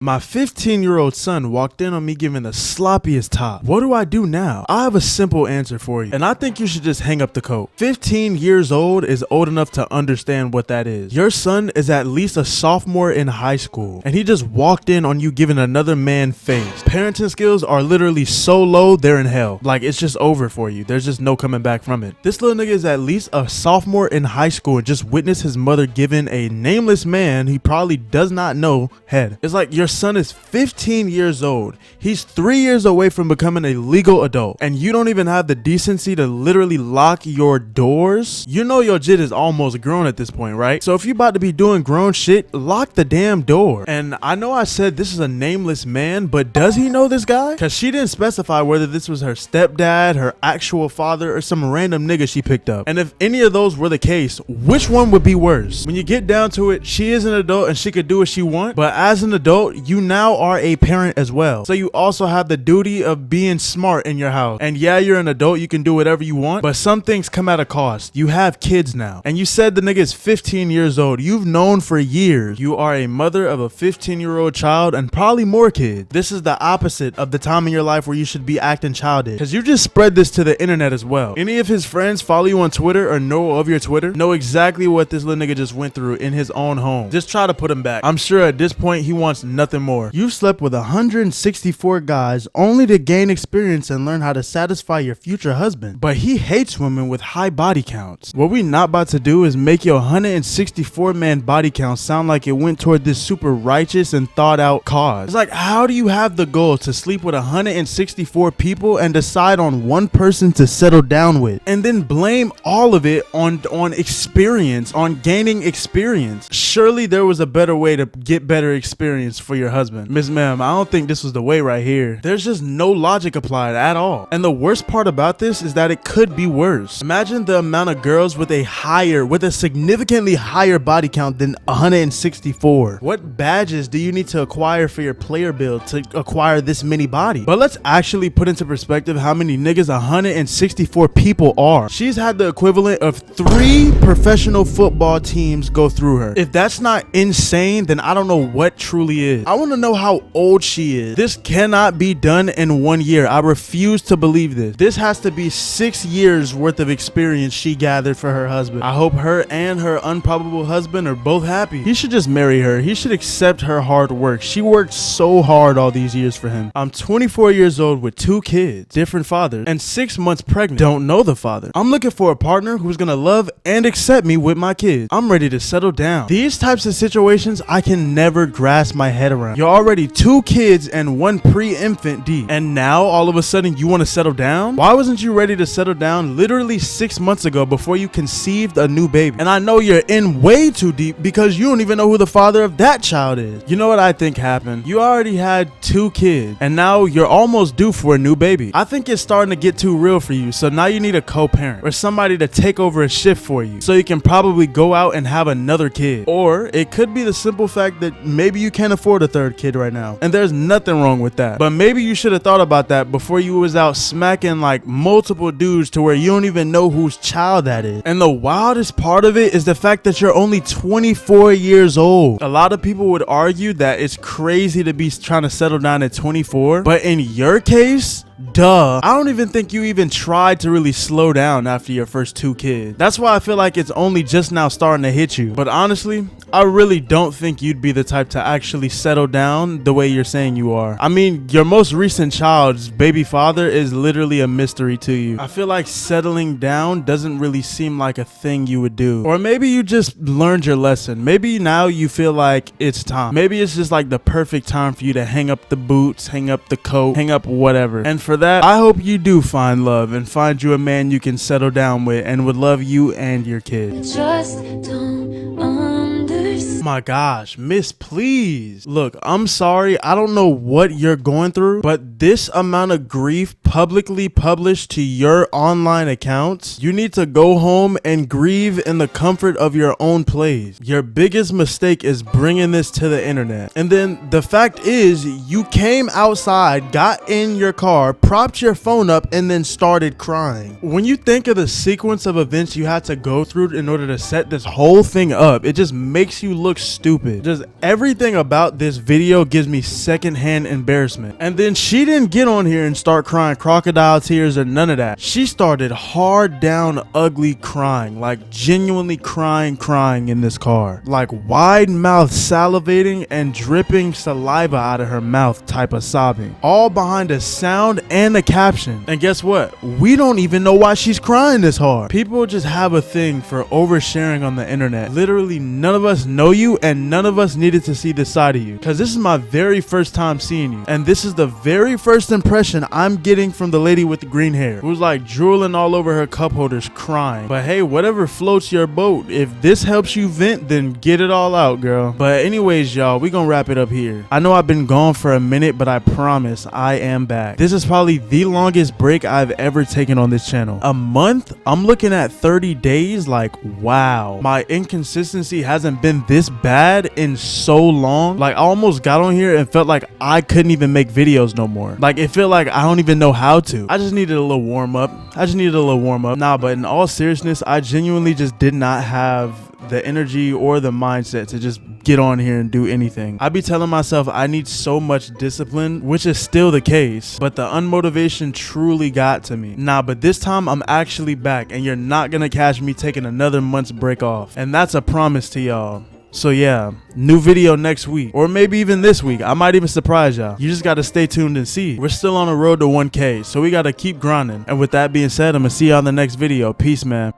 My 15-year-old son walked in on me giving the sloppiest top. What do I do now? I have a simple answer for you, and I think you should just hang up the coat. 15 years old is old enough to understand what that is. Your son is at least a sophomore in high school, and he just walked in on you giving another man face. Parenting skills are literally so low, they're in hell. Like, it's just over for you. There's just no coming back from it. This little nigga is at least a sophomore in high school and just witnessed his mother giving a nameless man he probably does not know head. It's like your son is 15 years old. He's 3 years away from becoming a legal adult, and you don't even have the decency to literally lock your doors. You know your jit is almost grown at this point, right? So if you about to be doing grown shit, lock the damn door. And I know I said this is a nameless man, but does he know this guy? Because she didn't specify whether this was her stepdad, her actual father, or some random nigga she picked up. And if any of those were the case, which one would be worse? When you get down to it, she is an adult and she could do what she wants, but as an adult, you now are a parent as well. So you also have the duty of being smart in your house. And yeah, you're an adult, you can do whatever you want, but some things come at a cost. You have kids now. And you said the nigga is 15 years old. You've known for years. You are a mother of a 15-year-old child and probably more kids. This is the opposite of the time in your life where you should be acting childish. Because you just spread this to the internet as well. Any of his friends follow you on Twitter or know of your Twitter know exactly what this little nigga just went through in his own home. Just try to put him back. I'm sure at this point he wants nothing more. You slept with 164 guys only to gain experience and learn how to satisfy your future husband. But he hates women with high body counts. What we not about to do is make your 164 man body count sound like it went toward this super righteous and thought out cause. It's like, how do you have the goal to sleep with 164 people and decide on one person to settle down with, and then blame all of it on experience, on gaining experience? Surely there was a better way to get better experience for your husband. Miss Ma'am, I don't think this was the way right here. There's just no logic applied at all. And the worst part about this is that it could be worse. Imagine the amount of girls with a significantly higher body count than 164. What badges do you need to acquire for your player build to acquire this many body? But let's actually put into perspective how many niggas 164 people are. She's had the equivalent of 3 professional football teams go through her. If that's not insane, then I don't know what truly is. I want to know how old she is. This cannot be done in 1 year. I refuse to believe this. This has to be 6 years worth of experience she gathered for her husband. I hope her and her unprobable husband are both happy. He should just marry her. He should accept her hard work. She worked so hard all these years for him. I'm 24 years old with 2 kids, different fathers, and 6 months pregnant. Don't know the father. I'm looking for a partner who's gonna love and accept me with my kids. I'm ready to settle down. These types of situations I can never grasp my head around. You're already 2 kids and 1 pre-infant deep, and now all of a sudden you want to settle down? Why wasn't you ready to settle down literally 6 months ago before you conceived a new baby? And I know you're in way too deep because you don't even know who the father of that child is. You know what I think happened? You already had 2 kids and now you're almost due for a new baby. I think it's starting to get too real for you, so now you need a co-parent or somebody to take over a shift for you so you can probably go out and have another kid. Or it could be the simple fact that maybe you can't afford a 3rd kid right now, and there's nothing wrong with that. But maybe you should have thought about that before you was out smacking like multiple dudes to where you don't even know whose child that is. And the wildest part of it is the fact that you're only 24 years old. A lot of people would argue that it's crazy to be trying to settle down at 24, but in your case, duh. I don't even think you even tried to really slow down after your first 2 kids. That's why I feel like it's only just now starting to hit you. But honestly, I really don't think you'd be the type to actually settle down the way you're saying you are. I mean, your most recent child's baby father is literally a mystery to you. I feel like settling down doesn't really seem like a thing you would do. Or maybe you just learned your lesson. Maybe now you feel like it's time. Maybe it's just like the perfect time for you to hang up the boots, hang up the coat, hang up whatever. And for that, I hope you do find love and find you a man you can settle down with and would love you and your kids. Just don't understand. My gosh, miss, please. Look, I'm sorry. I don't know what you're going through, but this amount of grief publicly published to your online accounts, you need to go home and grieve in the comfort of your own place. Your biggest mistake is bringing this to the internet. And then the fact is, you came outside, got in your car, propped your phone up, and then started crying. When you think of the sequence of events you had to go through in order to set this whole thing up, it just makes you look stupid. Just everything about this video gives me secondhand embarrassment. And then she didn't get on here and start crying crocodile tears or none of that. She started hard down ugly crying, like genuinely crying in this car, like wide mouth salivating and dripping saliva out of her mouth type of sobbing, all behind a sound and a caption. And guess what? We don't even know why she's crying this hard. People just have a thing for oversharing on the internet. Literally none of us know you and none of us needed to see this side of you, because this is my very first time seeing you, and this is the very first impression I'm getting from the lady with the green hair who's like drooling all over her cup holders crying. But hey, whatever floats your boat. If this helps you vent, then get it all out, girl. But anyways, y'all, we gonna wrap it up here. I know I've been gone for a minute, but I promise I am back. This is probably the longest break I've ever taken on this channel. A month? I'm looking at 30 days. Like, wow, my inconsistency hasn't been this bad in so long. Like, I almost got on here and felt like I couldn't even make videos no more. Like, it felt like I don't even know how to. I just needed a little warm up. Nah, but in all seriousness, I genuinely just did not have the energy or the mindset to just get on here and do anything. I be telling myself I need so much discipline, which is still the case, but the unmotivation truly got to me. Nah, but this time I'm actually back, and you're not gonna catch me taking another month's break off, and that's a promise to y'all. So yeah, new video next week, or maybe even this week. I might even surprise y'all. You just gotta stay tuned and see. We're still on the road to 1K, so we gotta keep grinding. And with that being said, I'm gonna see y'all in the next video. Peace, man.